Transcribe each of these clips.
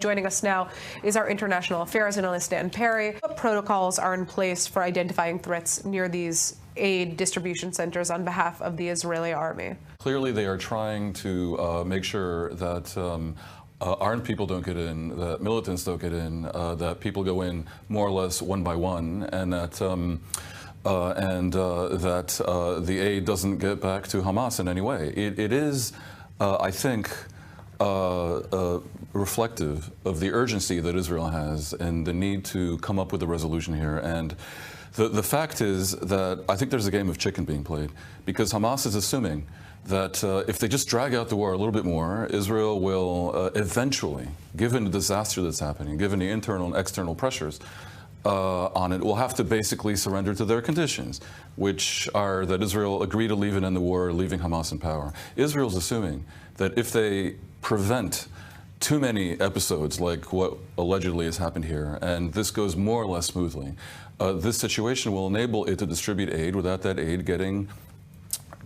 Joining us now is our international affairs analyst, Dan Perry. What protocols are in place for identifying threats near these aid distribution centers on behalf of the Israeli army? Clearly, they are trying to make sure that armed people don't get in, that militants don't get in, that people go in more or less one by one, and that the aid doesn't get back to Hamas in any way. It is, I think, reflective of the urgency that Israel has and the need to come up with a resolution here. And the fact is that I think there's a game of chicken being played, because Hamas is assuming that if they just drag out the war a little bit more, Israel will eventually, given the disaster that's happening, given the internal and external pressures on it, will have to basically surrender to their conditions, which are that Israel agree to leave and end the war, leaving Hamas in power. Israel's assuming that if they prevent too many episodes like what allegedly has happened here, and this goes more or less smoothly, this situation will enable it to distribute aid without that aid getting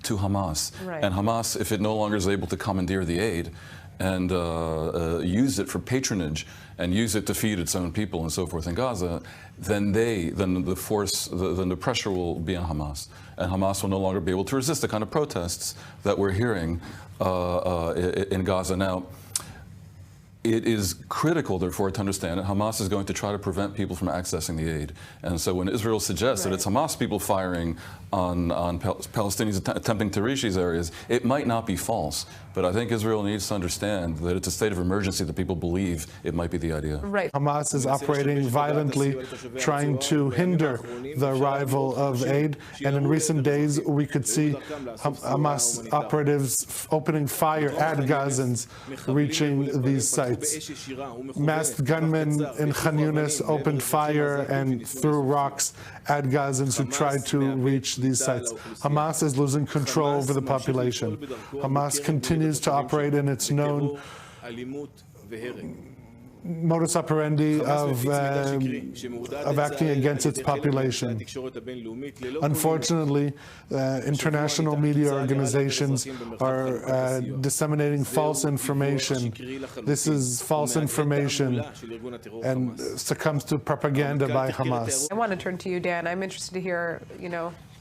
to Hamas. Right. And Hamas, if it no longer is able to commandeer the aid and use it for patronage and use it to feed its own people and so forth in Gaza, then the pressure will be on Hamas, and Hamas will no longer be able to resist the kind of protests that we're hearing in Gaza now. It is critical, therefore, to understand that Hamas is going to try to prevent people from accessing the aid. And so when Israel suggests that it's Hamas people firing on Palestinians attempting to reach these areas, it might not be false. But I think Israel needs to understand that it's a state of emergency that people believe it might be the idea. Right. Hamas is operating violently, trying to hinder the arrival of aid. And in recent days, we could see Hamas operatives opening fire at Gazans reaching these sites. Masked gunmen in Khan Yunis opened fire and threw rocks at Gazans who tried to reach these sites. Hamas is losing control over the population. Hamas continues to operate in its known modus operandi of acting against its population. Unfortunately, international media organizations are disseminating false information. This is false information and succumbs to propaganda by Hamas. I want to turn to you, Dan. I'm interested to hear,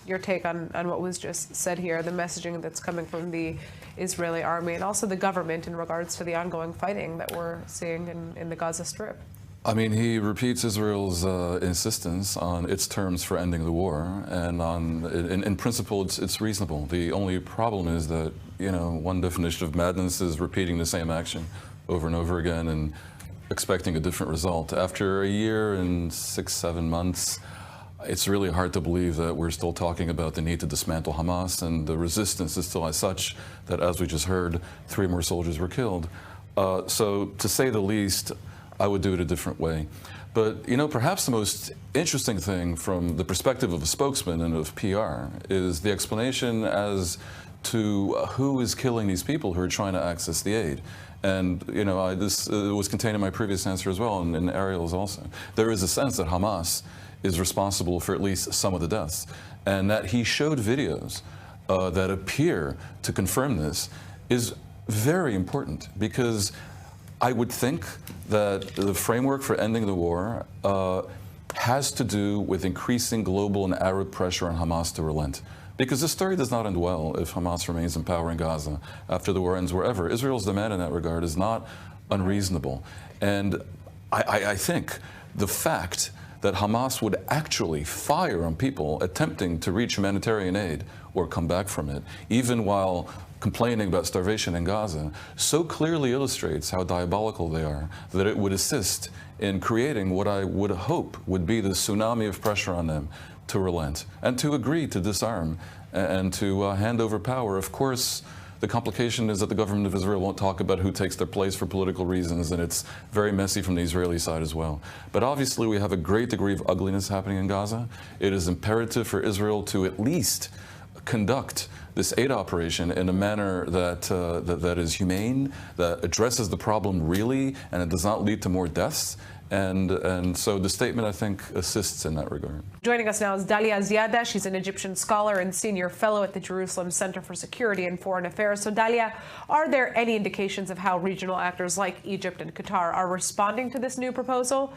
your take on what was just said here, the messaging that's coming from the Israeli army and also the government in regards to the ongoing fighting that we're seeing in the Gaza Strip. I mean, he repeats Israel's insistence on its terms for ending the war, and in principle, it's reasonable. The only problem is that, one definition of madness is repeating the same action over and over again and expecting a different result. After a year and 6-7 months, it's really hard to believe that we're still talking about the need to dismantle Hamas, and the resistance is still as such that, as we just heard, 3 more soldiers were killed. So, to say the least, I would do it a different way. But, perhaps the most interesting thing from the perspective of a spokesman and of PR is the explanation as to who is killing these people who are trying to access the aid. And, this was contained in my previous answer as well, and in Ariel's also. There is a sense that Hamas is responsible for at least some of the deaths, and that he showed videos that appear to confirm this is very important, because I would think that the framework for ending the war has to do with increasing global and Arab pressure on Hamas to relent. Because this story does not end well if Hamas remains in power in Gaza after the war ends wherever. Israel's demand in that regard is not unreasonable. And I think the fact that Hamas would actually fire on people attempting to reach humanitarian aid or come back from it, even while complaining about starvation in Gaza, so clearly illustrates how diabolical they are that it would assist in creating what I would hope would be the tsunami of pressure on them to relent and to agree to disarm and to hand over power. Of course, the complication is that the government of Israel won't talk about who takes their place for political reasons, and it's very messy from the Israeli side as well. But obviously, we have a great degree of ugliness happening in Gaza. It is imperative for Israel to at least conduct this aid operation in a manner that is humane, that addresses the problem really, and it does not lead to more deaths. And so the statement, I think, assists in that regard. Joining us now is Dalia Ziada. She's an Egyptian scholar and senior fellow at the Jerusalem Center for Security and Foreign Affairs. So, Dalia, are there any indications of how regional actors like Egypt and Qatar are responding to this new proposal?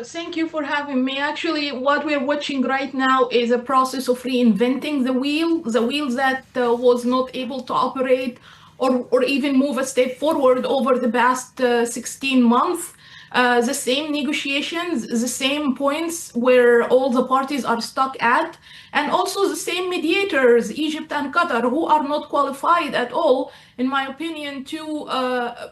Thank you for having me. Actually, what we're watching right now is a process of reinventing the wheel that was not able to operate or even move a step forward over the past 16 months. The same negotiations, the same points where all the parties are stuck at, and also the same mediators, Egypt and Qatar, who are not qualified at all, in my opinion, to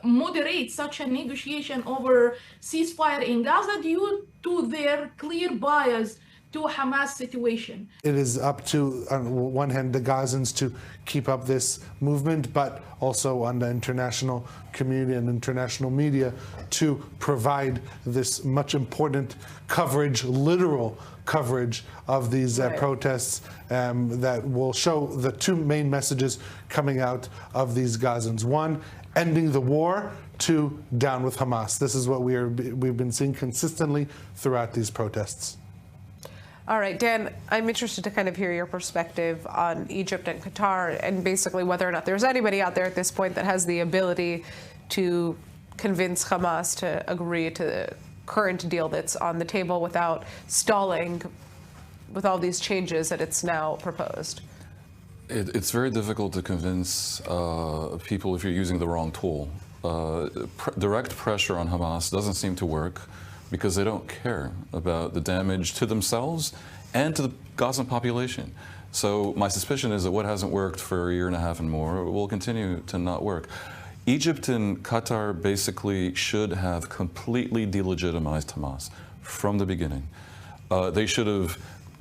moderate such a negotiation over ceasefire in Gaza due to their clear bias to Hamas situation. It is up to, on one hand, the Gazans to keep up this movement, but also on the international community and international media to provide this much important coverage, literal coverage of these protests that will show the two main messages coming out of these Gazans. One, ending the war. Two, down with Hamas. This is what we've been seeing consistently throughout these protests. All right, Dan, I'm interested to kind of hear your perspective on Egypt and Qatar and basically whether or not there's anybody out there at this point that has the ability to convince Hamas to agree to the current deal that's on the table without stalling with all these changes that it's now proposed. It's very difficult to convince people if you're using the wrong tool. Direct pressure on Hamas doesn't seem to work, because they don't care about the damage to themselves and to the Gazan population. So my suspicion is that what hasn't worked for a year and a half and more will continue to not work. Egypt and Qatar basically should have completely delegitimized Hamas from the beginning. They should have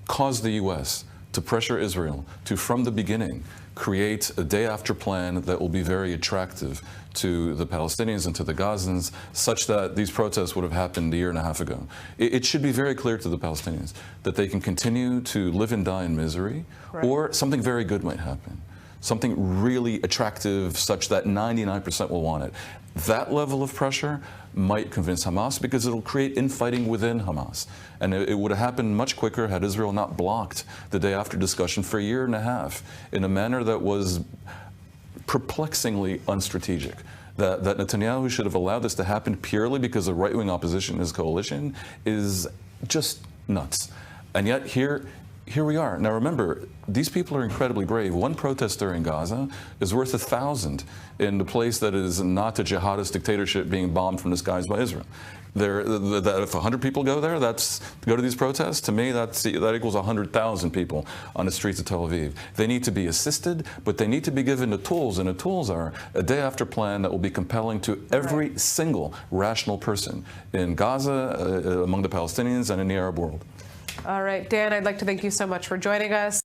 caused the U.S. to pressure Israel to, from the beginning, create a day-after plan that will be very attractive to the Palestinians and to the Gazans, such that these protests would have happened a year and a half ago. It should be very clear to the Palestinians that they can continue to live and die in misery, or something very good might happen. Something really attractive such that 99% will want it. That level of pressure might convince Hamas, because it'll create infighting within Hamas. And it would have happened much quicker had Israel not blocked the day after discussion for a year and a half in a manner that was perplexingly unstrategic. That Netanyahu should have allowed this to happen purely because the right-wing opposition in his coalition is just nuts. And yet here we are. Now remember, these people are incredibly brave. One protester in Gaza is worth 1,000 in the place that is not a jihadist dictatorship being bombed from the skies by Israel. If 100 people go there, go to these protests, to me that equals 100,000 people on the streets of Tel Aviv. They need to be assisted, but they need to be given the tools, and the tools are a day-after plan that will be compelling to every single rational person in Gaza, among the Palestinians, and in the Arab world. All right, Dan, I'd like to thank you so much for joining us.